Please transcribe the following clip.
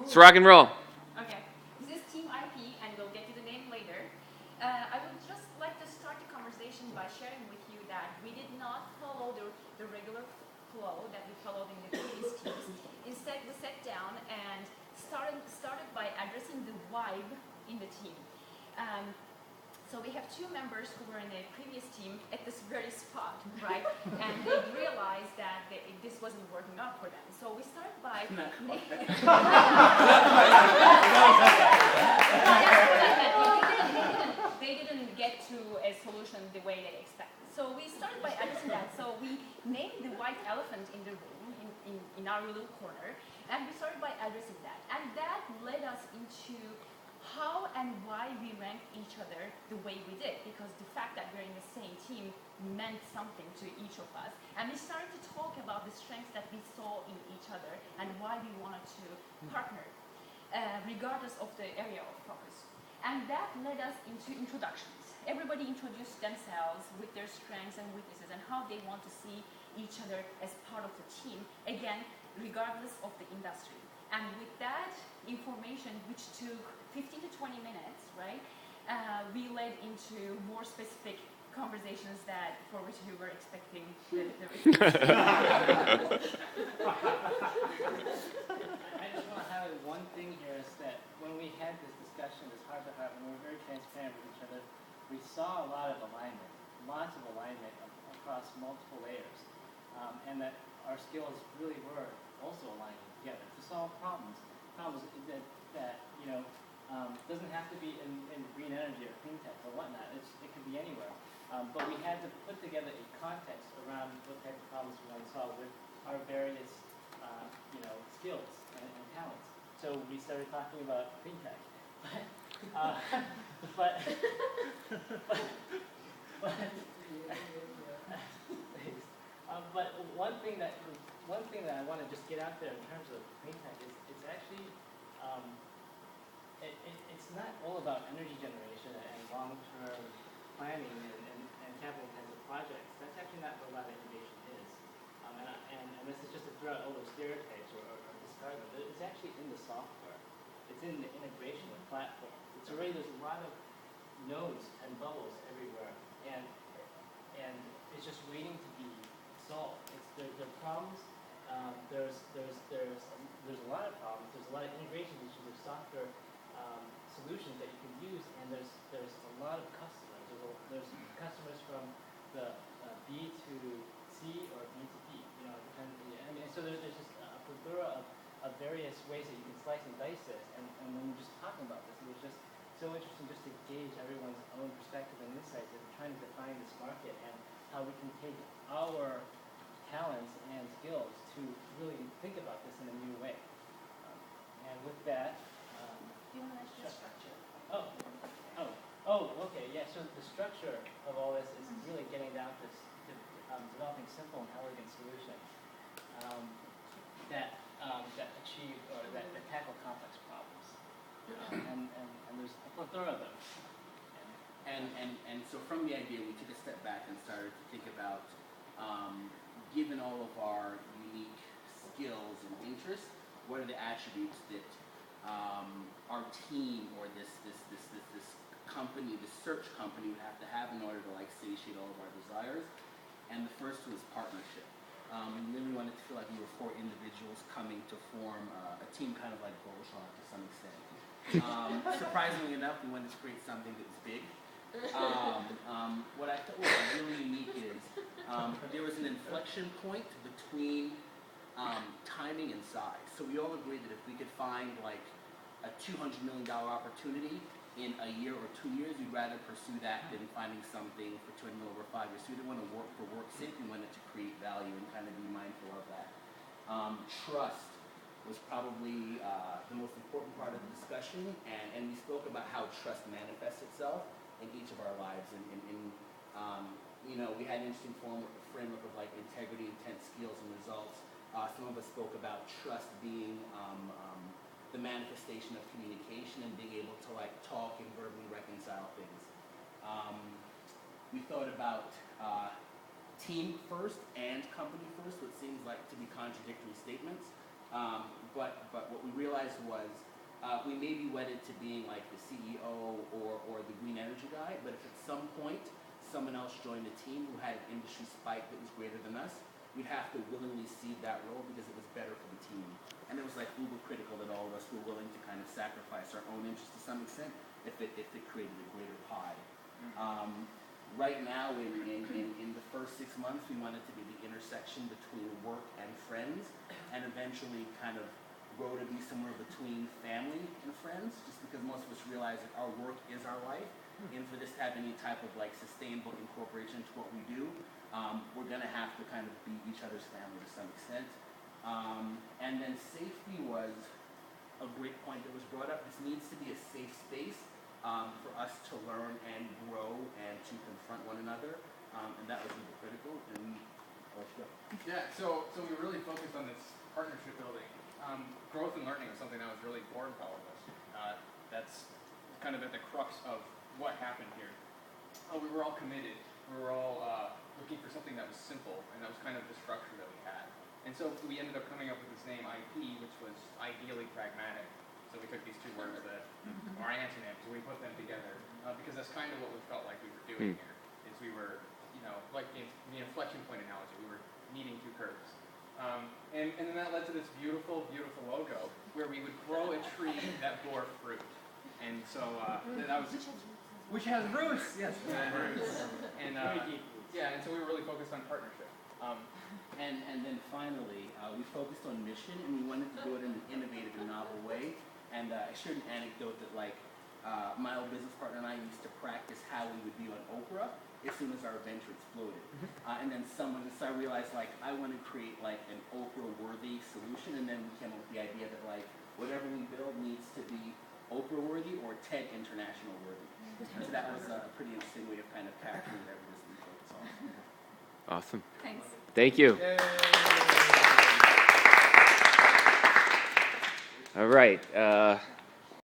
Let's rock and roll. Okay, this is Team IP, and we'll get to the name later. I would just like to start the conversation by sharing with you that we did not follow the regular flow that we followed in the previous teams. Instead, we sat down and started by addressing the vibe in the team. So we have two members who were in the previous team at this very spot, right? And they realized that this wasn't working out for them. So we started by... They didn't get to a solution the way they expected. So we started by addressing that. So we named the white elephant in the room, in our little corner, and we started by addressing that. And that led us into how and why we ranked each other the way we did, because the fact that we're in the same team meant something to each of us. And we started to talk about the strengths that we saw in each other and why we wanted to partner, regardless of the area of focus. And that led us into introductions. Everybody introduced themselves with their strengths and weaknesses and how they want to see each other as part of the team, again, regardless of the industry. And with that information, which took 15 to 20 minutes, right, we led into more specific conversations for which we were expecting the I just want to highlight one thing here is that when we had this discussion, this heart-to-heart, when we were very transparent with each other, we saw a lot of alignment, lots of alignment across multiple layers, and that our skills really were also aligning together to solve problems that doesn't have to be in green energy or clean tech or whatnot. It could be anywhere. But we had to put together a context around what type of problems we want to solve with our various skills and talents. So we started talking about clean tech. But one thing that I want to just get out there in terms of clean tech is it's actually it's not all about energy generation and long-term planning and capital-intensive projects. That's actually not what a lot of innovation is. And this is just to throw out all those stereotypes or discard them. It's actually in the software. It's in the integration of platforms. It's already, there's a lot of nodes and bubbles everywhere, and it's just waiting to be solved. There are problems. There's a lot of problems. There's a lot of integration issues of software solutions that you can use, and there's a lot of customers. There's customers from the B to C or B to B. And so there's just a plethora of various ways that you can slice and dice this. And when we're just talking about this, it was just so interesting just to gauge everyone's own perspective and insights and trying to define this market and how we can take our talents and skills to really think about this in a new way. And with that, Do you want to mention the structure? Okay, yeah, so the structure of all this is really getting down to developing simple and elegant solutions that achieve or that tackle complex problems. And there's a plethora of them. And so from the idea, we took a step back and started to think about, given all of our unique skills and interests, what are the attributes that our team or this company, this search company would have to have in order to satiate all of our desires. And the first was partnership. We really wanted to feel like we were four individuals coming to form a team kind of like Voltron to some extent. Surprisingly enough, we wanted to create something that was big. What I thought was really unique is there was an inflection point between timing and size. So we all agreed that if we could find a $200 million opportunity in a year or 2 years, we'd rather pursue that than finding something for $200 million over 5 years. So we didn't want to work for work's sake. We wanted to create value and kind of be mindful of that. Trust was probably the most important part of the discussion, and we spoke about how trust manifests itself in each of our lives. We had an interesting framework of integrity, intent, skills, and results. Some of us spoke about trust being the manifestation of communication and being able to talk and verbally reconcile things. We thought about team first and company first, what seems like to be contradictory statements. But what we realized was we may be wedded to being like the CEO or the green energy guy, but if at some point someone else joined the team who had an industry spike that was greater than us, we'd have to willingly cede that role because it was better for the team. And it was like uber critical that all of us were willing to kind of sacrifice our own interests to some extent if it created a greater pie. Right now, in the first 6 months, we want it to be the intersection between work and friends, and eventually kind of grow to be somewhere between family and friends, just because most of us realize that our work is our life, and for this to have any type of like sustainable incorporation to what we do, we're gonna have to kind of be each other's family to some extent. And then safety was a great point that was brought up. This needs to be a safe space for us to learn and grow and to confront one another, and that was really critical. And I'll let you go. Yeah, so we really focused on this partnership building. Growth and learning was something that was really important to all of us. That's kind of at the crux of what happened here. We were all committed. We were all looking for something that was simple, and that was kind of the structure that we had. And so we ended up coming up with this name IP, which was ideally pragmatic. So we took these two words that are antonyms, and we put them together because that's kind of what we felt like we were doing here. Is we were, like the inflection point analogy, we were meeting two curves. And then that led to this beautiful, beautiful logo where we would grow a tree that bore fruit. And so that was, which has roots, yes. And and so we were really focused on partnership. And then finally, we focused on mission, and we wanted to do it in an innovative and novel way. And I shared an anecdote that my old business partner and I used to practice how we would be on Oprah as soon as our venture exploded. And then so I realized I want to create an Oprah-worthy solution, and then we came up with the idea that whatever we build needs to be Oprah-worthy or TED International worthy. So that was a pretty interesting way of kind of capturing whatever this we focus on. Awesome. Thanks. Thank you. Yay. All right.